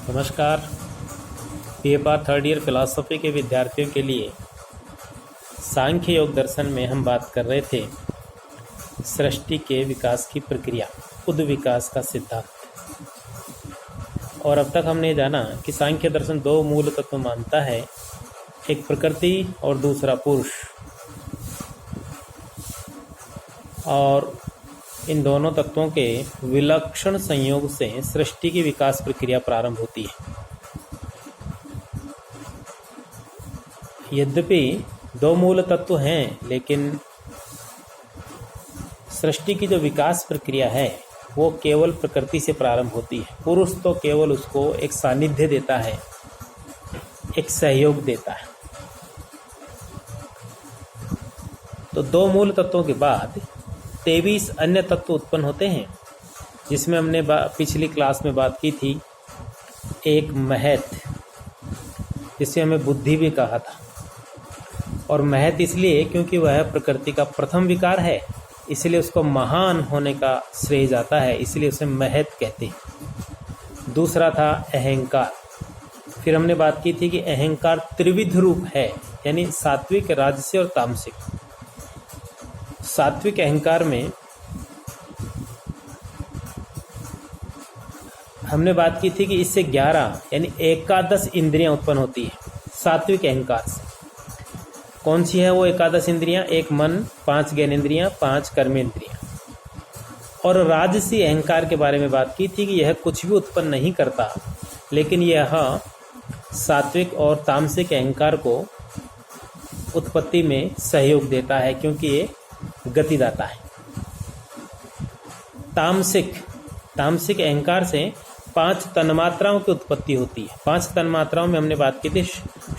नमस्कार। BA third year philosophy के विद्यार्थियों के लिए सांख्य योग दर्शन में हम बात कर रहे थे सृष्टि के विकास की प्रक्रिया, उद विकास का सिद्धांत। और अब तक हमने जाना कि सांख्य दर्शन दो मूल तत्व मानता है, एक प्रकृति और दूसरा पुरुष। और इन दोनों तत्वों के विलक्षण संयोग से सृष्टि की विकास प्रक्रिया प्रारंभ होती है। यद्यपि दो मूल तत्व हैं, लेकिन सृष्टि की जो विकास प्रक्रिया है वो केवल प्रकृति से प्रारंभ होती है। पुरुष तो केवल उसको एक सानिध्य देता है, एक सहयोग देता है। तो दो मूल तत्वों के बाद 23 अन्य तत्व उत्पन्न होते हैं, जिसमें हमने पिछली क्लास में बात की थी। एक महत, जिसे हमें बुद्धि भी कहा था, और महत इसलिए क्योंकि वह प्रकृति का प्रथम विकार है, इसलिए उसको महान होने का श्रेय जाता है, इसलिए उसे महत कहते हैं। दूसरा था अहंकार। फिर हमने बात की थी कि अहंकार त्रिविध रूप है, यानी सात्विक, राजसिक और तामसिक। सात्विक अहंकार में हमने बात की थी कि इससे 11 यानी 11 इंद्रियां उत्पन्न होती है सात्विक अहंकार से। कौन सी है वो 11 इंद्रियां? एक मन, 5 ज्ञानेंद्रियां, 5 कर्मेंद्रियां। और राजसी अहंकार के बारे में बात की थी कि यह कुछ भी उत्पन्न नहीं करता, लेकिन यह सात्विक और तामसिक अहंकार को उत्पत्ति में सहयोग देता है, क्योंकि ये गतिदाता है। तामसिक अहंकार से 5 तन्मात्राओं की उत्पत्ति होती है। 5 तन्मात्राओं में हमने बात की थी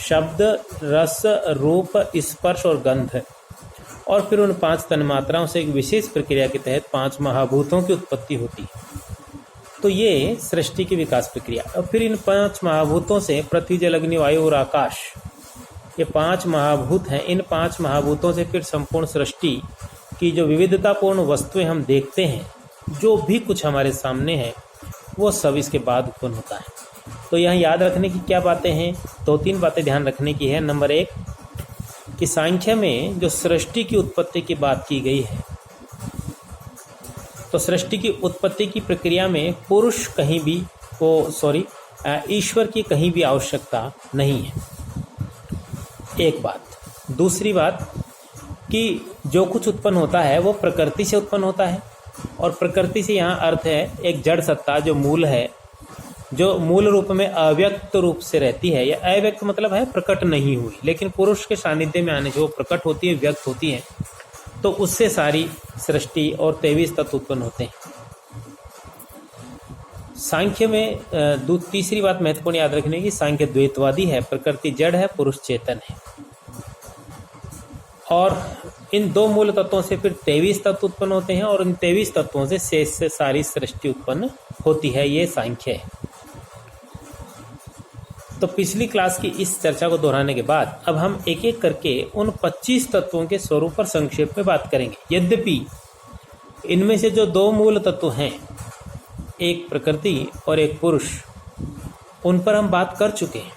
शब्द, रस, रूप, स्पर्श और गंध। और फिर उन 5 तन्मात्राओं से एक विशेष प्रक्रिया के तहत 5 महाभूतों की उत्पत्ति होती है। तो ये सृष्टि की विकास प्रक्रिया। और फिर इन 5 महाभूतों से पृथ्वी, जल, अग्नि, वायु और आकाश, ये 5 महाभूत हैं। इन 5 महाभूतों से फिर संपूर्ण सृष्टि की जो विविधतापूर्ण वस्तुएं हम देखते हैं, जो भी कुछ हमारे सामने है, वो सब इसके बाद उत्पन्न होता है। तो यहाँ याद रखने की क्या बातें हैं? 2-3 बातें ध्यान रखने की है। नंबर 1 कि सांख्य में जो सृष्टि की उत्पत्ति की बात की गई है, तो सृष्टि की उत्पत्ति की प्रक्रिया में पुरुष कहीं भी ईश्वर की कहीं भी आवश्यकता नहीं है। एक बात। दूसरी बात कि जो कुछ उत्पन्न होता है वो प्रकृति से उत्पन्न होता है, और प्रकृति से यहाँ अर्थ है एक जड़ सत्ता जो मूल है, जो मूल रूप में अव्यक्त रूप से रहती है। या अव्यक्त मतलब है प्रकट नहीं हुई, लेकिन पुरुष के सानिध्य में आने से वो प्रकट होती है, व्यक्त होती है। तो उससे सारी सृष्टि और 23 तत्व उत्पन्न होते हैं। सांख्य में तीसरी बात महत्वपूर्ण याद रखने की, सांख्य द्वैतवादी है। प्रकृति जड़ है, पुरुष चेतन है। और इन दो मूल तत्वों से फिर 23 तत्व उत्पन्न होते हैं, और इन 23 तत्वों से शेष से सारी सृष्टि उत्पन्न होती है। ये सांख्य है। तो पिछली क्लास की इस चर्चा को दोहराने के बाद अब हम एक एक करके उन 25 तत्वों के स्वरूप पर संक्षेप में बात करेंगे। यद्यपि इनमें से जो 2 मूल तत्व हैं, एक प्रकृति और एक पुरुष, उन पर हम बात कर चुके हैं।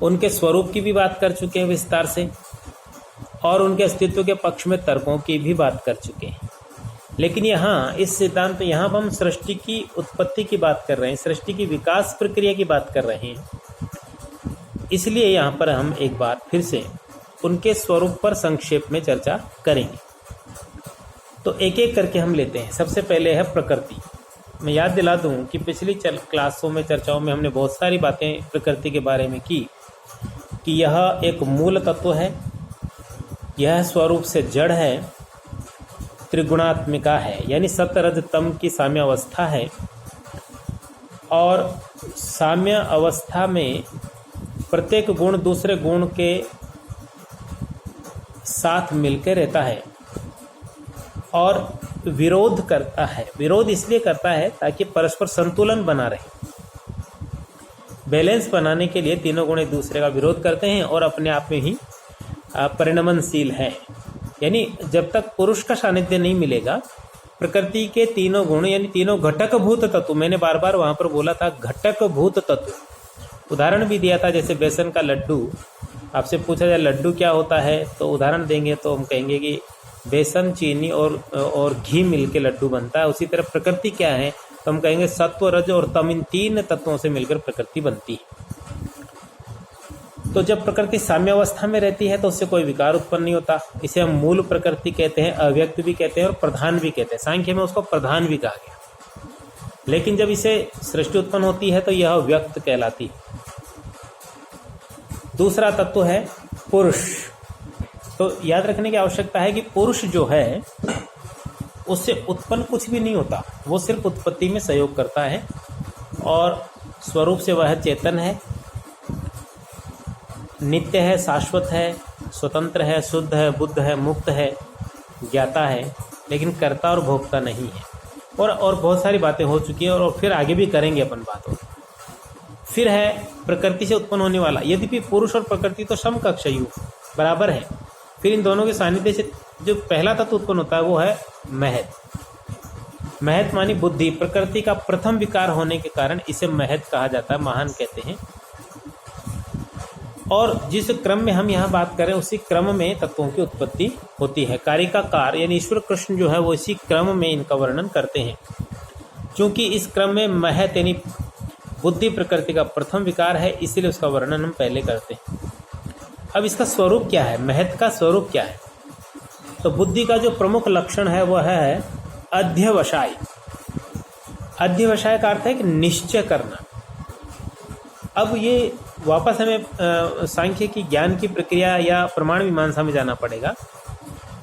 उनके स्वरूप की भी बात कर चुके हैं विस्तार से, और उनके अस्तित्व के पक्ष में तर्कों की भी बात कर चुके हैं। लेकिन यहाँ इस सिद्धांत में यहाँ हम सृष्टि की उत्पत्ति की बात कर रहे हैं, सृष्टि की विकास प्रक्रिया की बात कर रहे हैं। इसलिए यहाँ पर हम एक बार फिर से उनके स्वरूप पर संक्षेप में चर्चा करेंगे। तो एक एक करके हम लेते हैं। सबसे पहले है प्रकृति। मैं याद दिला दूं कि पिछली क्लासों में, चर्चाओं में हमने बहुत सारी बातें प्रकृति के बारे में की, कि यह एक मूल तत्व है, यह स्वरूप से जड़ है, त्रिगुणात्मिका है, यानी सत्व रज तम की साम्य अवस्था है। और साम्य अवस्था में प्रत्येक गुण दूसरे गुण के साथ मिलकर रहता है और विरोध करता है। विरोध इसलिए करता है ताकि परस्पर संतुलन बना रहे। बैलेंस बनाने के लिए तीनों गुण एक दूसरे का विरोध करते हैं और अपने आप में ही परिणमनशील है। यानी जब तक पुरुष का सानिध्य नहीं मिलेगा प्रकृति के तीनों गुण यानी तीनों घटक भूत तत्व, मैंने बार बार वहां पर बोला था घटक भूत तत्व। उदाहरण भी दिया था, जैसे बेसन का लड्डू, आपसे पूछा जाए लड्डू क्या होता है तो उदाहरण देंगे तो हम कहेंगे कि बेसन, चीनी और घी मिलकर लड्डू बनता है। उसी तरह प्रकृति क्या है तो हम कहेंगे सत्व, रज और तम, इन तीन तत्वों से मिलकर प्रकृति बनती है। तो जब प्रकृति साम्यावस्था में रहती है तो उससे कोई विकार उत्पन्न नहीं होता। इसे हम मूल प्रकृति कहते हैं, अव्यक्त भी कहते हैं और प्रधान भी कहते हैं। सांख्य में उसको प्रधान भी कहा गया। लेकिन जब इसे सृष्टि उत्पन्न होती है तो यह व्यक्त कहलाती है। दूसरा तत्व है पुरुष। तो याद रखने की आवश्यकता है कि पुरुष जो है उससे उत्पन्न कुछ भी नहीं होता, वो सिर्फ उत्पत्ति में सहयोग करता है और स्वरूप से वह चेतन है, नित्य है, शाश्वत है, स्वतंत्र है, शुद्ध है, बुद्ध है, मुक्त है, ज्ञाता है, लेकिन कर्ता और भोक्ता नहीं है। और बहुत सारी बातें हो चुकी हैं और फिर आगे भी करेंगे अपन बातों। फिर है प्रकृति से उत्पन्न होने वाला। यद्यपि पुरुष और प्रकृति तो समकक्ष बराबर है, फिर इन दोनों के सानिध्य से जो पहला तत्व उत्पन्न होता है वो है महत। महत मानी बुद्धि। प्रकृति का प्रथम विकार होने के कारण इसे महत कहा जाता है, महान कहते हैं। और जिस क्रम में हम यहाँ बात करें उसी क्रम में तत्वों की उत्पत्ति होती है। कार्य का कार यानी ईश्वर कृष्ण जो है वो इसी क्रम में इनका वर्णन करते हैं। क्योंकि इस क्रम में महत यानी बुद्धि प्रकृति का प्रथम विकार है, इसीलिए उसका वर्णन हम पहले करते हैं। अब इसका स्वरूप क्या है, महत का स्वरूप क्या है? तो बुद्धि का जो प्रमुख लक्षण है वह है अध्यवसाय। अध्यवसाय का अर्थ है कि निश्चय करना। अब ये वापस हमें सांख्य की ज्ञान की प्रक्रिया या प्रमाण मीमांसा में जाना पड़ेगा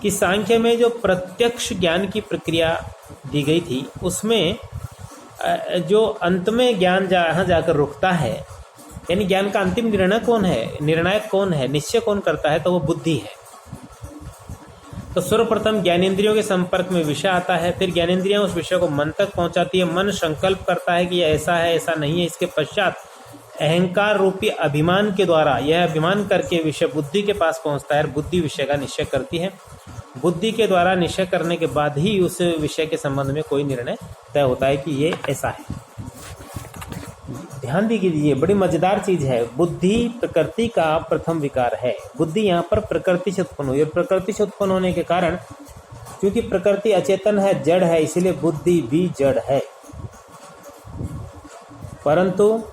कि सांख्य में जो प्रत्यक्ष ज्ञान की प्रक्रिया दी गई थी उसमें जो अंत में ज्ञान जहाँ जाकर रुकता है, यानी ज्ञान का अंतिम निर्णय कौन है, निर्णायक कौन है, निश्चय कौन करता है, तो वो बुद्धि है। तो सर्वप्रथम ज्ञानेंद्रियों के संपर्क में विषय आता है, फिर ज्ञानेंद्रियां उस विषय को मन तक पहुंचाती है, मन संकल्प करता है कि यह ऐसा है, ऐसा नहीं है। इसके पश्चात अहंकार रूपी अभिमान के द्वारा यह अभिमान करके विषय बुद्धि के पास पहुंचता है, बुद्धि विषय का निश्चय करती है। बुद्धि के द्वारा निश्चय करने के बाद ही उस विषय के संबंध में कोई निर्णय तय होता है कि ये ऐसा है। ध्यान दीजिए, बड़ी मजेदार चीज है। बुद्धि प्रकृति का प्रथम विकार है। बुद्धि यहाँ पर प्रकृति से उत्पन्न हुई और प्रकृति से उत्पन्न होने के कारण क्योंकि प्रकृति अचेतन है, जड़ है, इसीलिए बुद्धि भी जड़ है। परंतु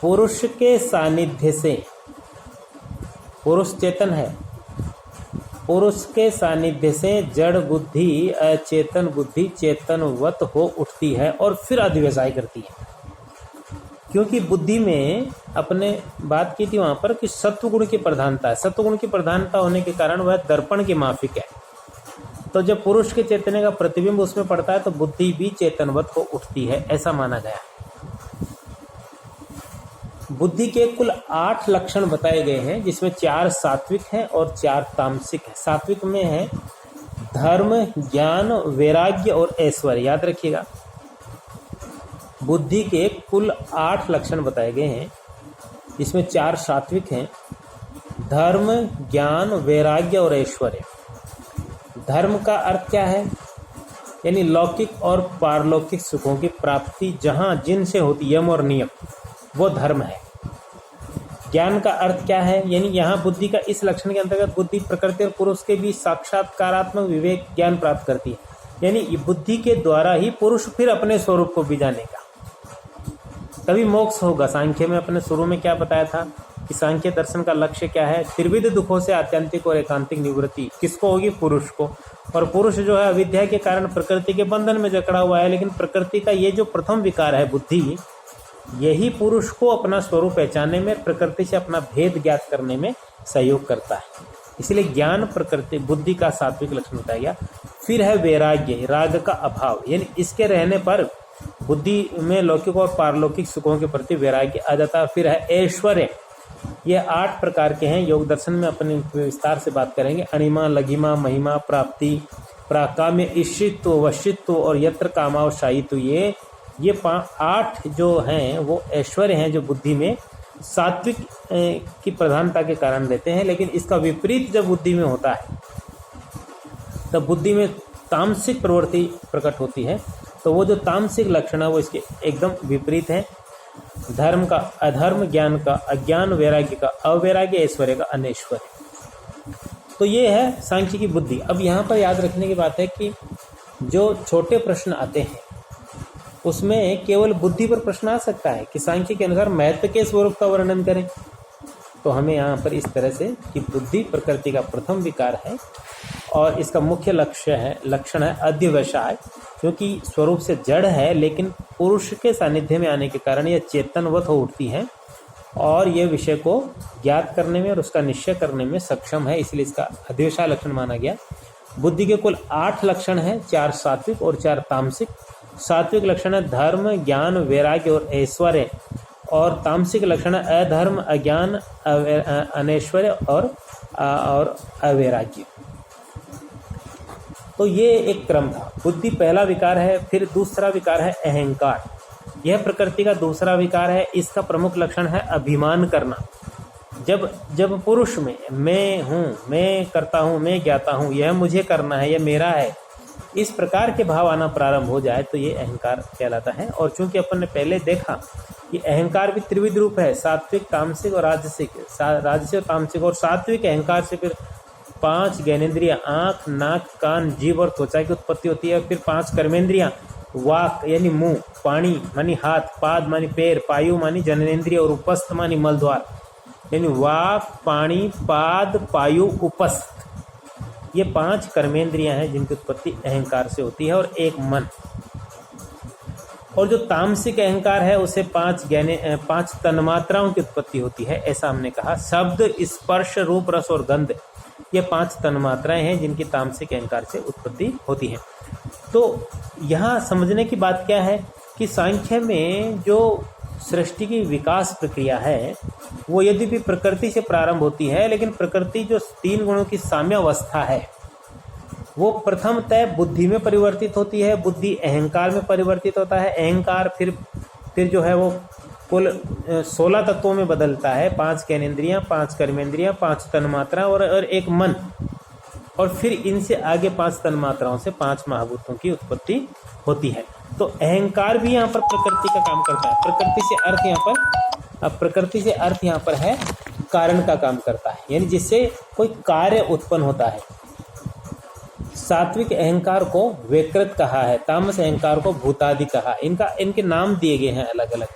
पुरुष के सानिध्य से, पुरुष चेतन है, पुरुष के सानिध्य से जड़ बुद्धि अचेतन बुद्धि चेतनवत हो उठती है और फिर अधिव्यवसाय करती है। क्योंकि बुद्धि में अपने बात की थी वहां पर कि सत्वगुण की प्रधानता है। सत्वगुण की प्रधानता होने के कारण वह दर्पण के माफिक है। तो जब पुरुष के चेतने का प्रतिबिंब उसमें पड़ता है तो बुद्धि भी चेतनवत हो उठती है, ऐसा माना गया है। बुद्धि के कुल 8 लक्षण बताए गए हैं, जिसमें 4 सात्विक हैं और 4 तामसिक हैं। सात्विक में है धर्म, ज्ञान, वैराग्य और ऐश्वर्य। याद रखिएगा, बुद्धि के कुल 8 लक्षण बताए गए हैं, जिसमें 4 सात्विक हैं, धर्म, ज्ञान, वैराग्य और ऐश्वर्य। धर्म का अर्थ क्या है? यानी लौकिक और पारलौकिक सुखों की प्राप्ति जहां जिनसे होती, यम और नियम, वो धर्म है। ज्ञान का अर्थ क्या है? यानी यहाँ बुद्धि का इस लक्षण के अंतर्गत बुद्धि प्रकृति और पुरुष के बीच साक्षात्कारात्मक विवेक ज्ञान प्राप्त करती है। यानी बुद्धि के द्वारा ही पुरुष फिर अपने स्वरूप को भी जानेगा, तभी मोक्ष होगा। सांख्य में अपने शुरू में क्या बताया था कि सांख्य दर्शन का लक्ष्य क्या है? त्रिविध दुखों से आत्यंतिक और एकांतिक निवृत्ति। किसको होगी? पुरुष को। और पुरुष जो है अविद्या के कारण प्रकृति के बंधन में जकड़ा हुआ है, लेकिन प्रकृति का ये जो प्रथम विकार है बुद्धि, यही पुरुष को अपना स्वरूप पहचानने में, प्रकृति से अपना भेद ज्ञात करने में सहयोग करता है। इसलिए ज्ञान प्रकृति बुद्धि का सात्विक लक्षण बताया गया। फिर है वैराग्य, राग का अभाव, यानी इसके रहने पर बुद्धि में लौकिक और पारलौकिक सुखों के प्रति वैराग्य आ जाता है। फिर है ऐश्वर्य। ये 8 प्रकार के हैं। योग दर्शन में अपने विस्तार से बात करेंगे। अणिमा, लघिमा, महिमा, प्राप्ति, प्राकाम्य, इष्टित्व, वशित्व और यत्र कामावशायित्व। ये 8 जो हैं वो ऐश्वर्य हैं, जो बुद्धि में सात्विक की प्रधानता के कारण रहते हैं। लेकिन इसका विपरीत जब बुद्धि में होता है तब बुद्धि में तामसिक प्रवृत्ति प्रकट होती है, तो वो जो तामसिक लक्षण है वो इसके एकदम विपरीत है। धर्म का अधर्म, ज्ञान का अज्ञान, वैराग्य का अवैराग्य, ऐश्वर्य का अनैश्वर्य। तो ये है सांख्य की बुद्धि। अब यहाँ पर याद रखने की बात है कि जो छोटे प्रश्न आते हैं उसमें केवल बुद्धि पर प्रश्न आ सकता है कि सांख्य के अनुसार महत्व के स्वरूप का वर्णन करें। तो हमें यहाँ पर इस तरह से कि बुद्धि प्रकृति का प्रथम विकार है और इसका मुख्य लक्षण है अध्यवसाय, क्योंकि स्वरूप से जड़ है लेकिन पुरुष के सानिध्य में आने के कारण यह चेतनवत हो उठती है और यह विषय को ज्ञात करने में और उसका निश्चय करने में सक्षम है, इसलिए इसका अध्यवसाय लक्षण माना गया। बुद्धि के कुल 8 लक्षण हैं, 4 सात्विक और 4 तामसिक। सात्विक लक्षण है धर्म, ज्ञान, वैराग्य और ऐश्वर्य, और तामसिक लक्षण है अधर्म, अज्ञान, अनैश्वर्य और अवैराग्य। तो ये एक क्रम था। बुद्धि पहला विकार है, फिर दूसरा विकार है अहंकार। यह प्रकृति का दूसरा विकार है। इसका प्रमुख लक्षण है अभिमान करना। जब पुरुष में मैं हूँ, मैं करता हूँ, मैं ज्ञाता हूँ, यह मुझे करना है, यह मेरा है, इस प्रकार के भाव आना प्रारंभ हो जाए तो ये अहंकार कहलाता है। और चूंकि अपन ने पहले देखा कि अहंकार भी त्रिविध रूप है, सात्विक, तामसिक और राजसिक। राजसिक और तामसिक, और सात्विक अहंकार से फिर 5 ज्ञानेंद्रियां आँख, नाक, कान, जीभ और त्वचा की उत्पत्ति होती है। फिर 5 कर्मेंद्रियां वाक यानी मुंह, पाणी मानी हाथ, पाद मानी पैर, पायु मानी जननेन्द्रिय और उपस्थ मानी मलद्वार, यानी वाक, पाणी, पाद, पायु, उपस्थ, ये 5 कर्मेंद्रियां हैं जिनकी उत्पत्ति अहंकार से होती है, और एक मन। और जो तामसिक अहंकार है उसे 5 तन्मात्राओं की उत्पत्ति होती है, ऐसा हमने कहा। शब्द, स्पर्श, रूप, रस और गंध, ये 5 तन्मात्राएं हैं जिनकी तामसिक अहंकार से उत्पत्ति होती है। तो यहाँ समझने की बात क्या है कि सांख्य में जो सृष्टि की विकास प्रक्रिया है वो यद्यपि प्रकृति से प्रारंभ होती है, लेकिन प्रकृति जो 3 गुणों की साम्यावस्था है वो प्रथमतः बुद्धि में परिवर्तित होती है, बुद्धि अहंकार में परिवर्तित होता है, अहंकार फिर जो है वो कुल 16 तत्वों में बदलता है, 5 ज्ञानेंद्रियां, 5 कर्मेंद्रियां, 5 तन्मात्रा और एक मन, और फिर इनसे आगे 5 तन्मात्राओं से 5 महाभूतों की उत्पत्ति होती है। तो अहंकार भी यहाँ पर प्रकृति का काम करता है। प्रकृति से अर्थ यहाँ पर है कारण का काम करता है, यानी जिससे कोई कार्य उत्पन्न होता है। सात्विक अहंकार को वैकृत कहा है, तामस अहंकार को भूतादि कहा। इनके नाम दिए गए हैं अलग अलग।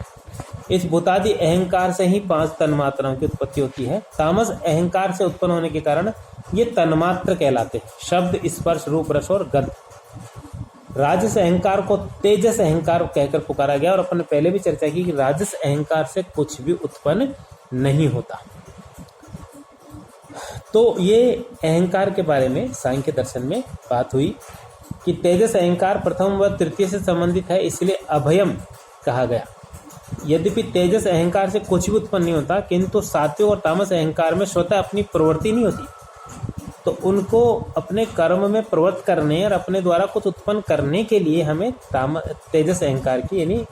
इस भूतादि अहंकार से ही 5 तन्मात्राओं की उत्पत्ति होती है। तामस अहंकार से उत्पन्न होने के कारण ये तन्मात्र कहलाते हैं, शब्द, स्पर्श, रूप, रस और गंध। राजस अहंकार को तेजस अहंकार कहकर पुकारा गया, और अपन ने पहले भी चर्चा की कि राजस अहंकार से कुछ भी उत्पन्न नहीं होता। तो ये अहंकार के बारे में सांख्य दर्शन में बात हुई कि तेजस अहंकार प्रथम व तृतीय से संबंधित है, इसलिए अभयम कहा गया। यद्यपि तेजस अहंकार से कुछ भी उत्पन्न नहीं होता, किंतु सात्विक और तामस अहंकार में स्वतः अपनी प्रवृत्ति नहीं होती, तो उनको अपने कर्म में प्रवृत्त करने और अपने द्वारा कुछ उत्पन्न करने के लिए हमें तेजस अहंकार की यानी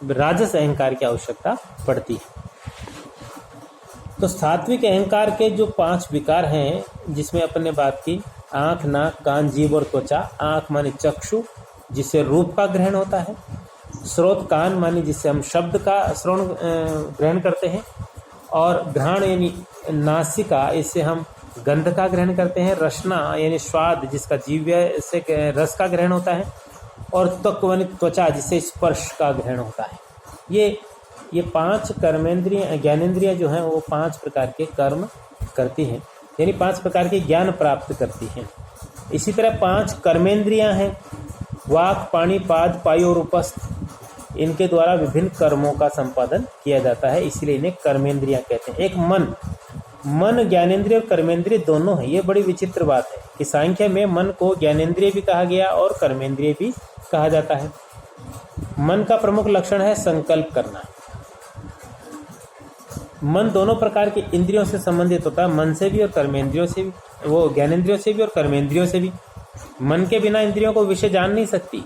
राजस अहंकार की आवश्यकता पड़ती है। तो सात्विक अहंकार के जो 5 विकार हैं जिसमें अपन ने बात की, आँख, नाक, कान, जीभ और त्वचा। आँख माने चक्षु, जिससे रूप का ग्रहण होता है। श्रोत, कान माने जिससे हम शब्द का श्रवण ग्रहण करते हैं। और घ्राण यानी नासिका, इससे हम गंध का ग्रहण करते हैं। रसना यानी स्वाद, जिसका जीव्य से रस का ग्रहण होता है। और त्वक यानी त्वचा, जिससे स्पर्श का ग्रहण होता है। ये 5 कर्मेंद्रिय ज्ञानेंद्रियां जो हैं वो 5 प्रकार के कर्म करती हैं, यानी 5 प्रकार के ज्ञान प्राप्त करती हैं। इसी तरह 5 कर्मेंद्रियां हैं, वाक, पाणी, पाद, पायु और उपस्थ। इनके द्वारा विभिन्न कर्मों का संपादन किया जाता है, इसलिए इन्हें कर्मेंद्रियां कहते हैं। एक मन ज्ञानेंद्रिय और कर्मेंद्रिय दोनों है। ये बड़ी विचित्र बात है कि सांख्य में मन को ज्ञानेंद्रिय भी कहा गया और कर्मेंद्रिय भी कहा जाता है। मन का प्रमुख लक्षण है संकल्प करना। मन दोनों प्रकार के इंद्रियों से संबंधित होता है, मन से भी और कर्मेंद्रियों से भी, वो ज्ञानेंद्रियों से भी और कर्मेंद्रियों से भी। मन के बिना इंद्रियों को विषय जान नहीं सकती,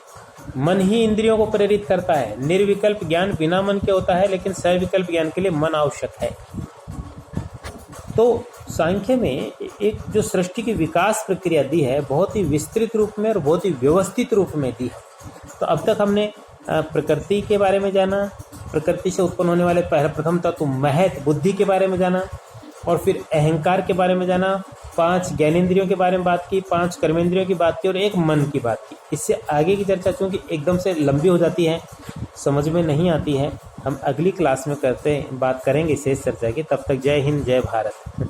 मन ही इंद्रियों को प्रेरित करता है। निर्विकल्प ज्ञान बिना मन के होता है, लेकिन सविकल्प ज्ञान के लिए मन आवश्यक है। तो सांख्य में एक जो सृष्टि की विकास प्रक्रिया दी है बहुत ही विस्तृत रूप में और बहुत ही व्यवस्थित रूप में दी है। तो अब तक हमने प्रकृति के बारे में जाना, प्रकृति से उत्पन्न होने वाले प्रथम तत्व महत बुद्धि के बारे में जाना, और फिर अहंकार के बारे में जाना, 5 ज्ञानेंद्रियों के बारे में बात की, 5 कर्मेंद्रियों की बात की और 1 मन की बात की। इससे आगे की चर्चा चूँकि एकदम से लंबी हो जाती है, समझ में नहीं आती है, हम अगली क्लास में बात करेंगे शेष चर्चा की। तब तक जय हिंद, जय भारत।